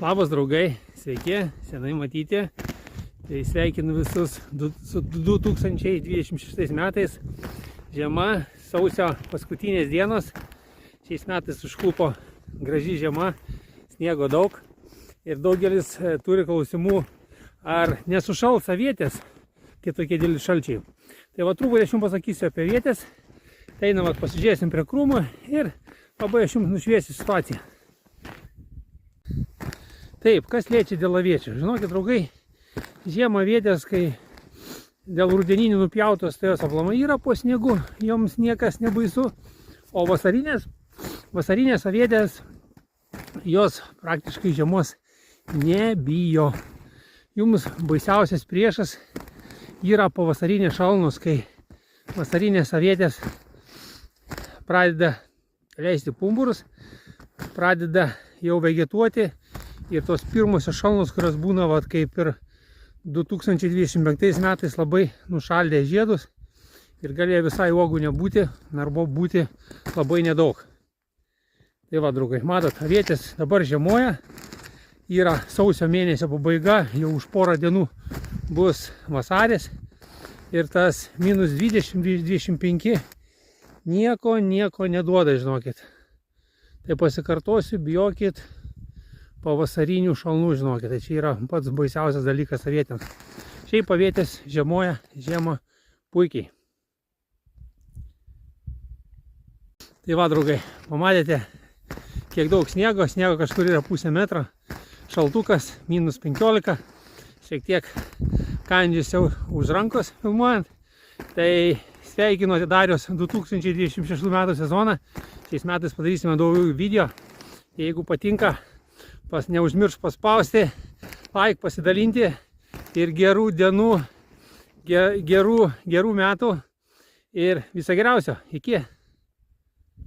Labas draugai, sveiki, senai matyti. Tai sveikinu visus su 2026 metais. Žiema, sausio paskutinės dienos. Šiais metais užklupo graži žiema, sniego daug. Ir daugelis turi klausimų, ar nesušals avietės kitokie dideli šalčiai. Tai va truputį aš jums pasakysiu apie avietės. Tai einam, pasižiūrėsim prie krūmų ir labai aš jums nušviesiu situaciją. Taip, kas liečia dėl aviečių? Žinokit, draugai, žiemą avietės, kai dėl rudeninių nupjautos, tai jos aplamai yra po sniegu, joms niekas nebaisu. O vasarinės avietės, jos praktiškai žiemos nebijo. Jums baisiausias priešas yra pavasarinės šalnos, kai vasarinės avietės pradeda leisti pumpurus, pradeda jau vegetuoti. Ir tos pirmosios šalnos, kurios būna, kaip ir 2025 metais, labai nušaldė žiedus ir galėjo visai uogų nebūti, arba būti labai nedaug. Tai va, draugai, matot, avietės dabar žiemoja, yra sausio mėnesio pabaiga, jau už porą dienų bus vasaris ir tas minus 20-25 nieko neduoda, žinokit. Tai pasikartosiu, bijokit pavasarinių šalnų, žinokit, tai čia yra pats baisiausias dalykas avietėms. Šiaip avietės žiemoja žiemą puikiai. Tai va, draugai, pamatėte, kiek daug sniego kažkur yra pusę metro, šaltukas, minus 15, šiek tiek kandžius jau už rankos filmuojant. Tai sveikinu atidarius 2026 metų sezoną, šiais metais padarysime daugiau video, jeigu patinka, neužmirš paspausti, like, pasidalinti ir gerų dienų, gerų metų ir viso geriausio. Iki.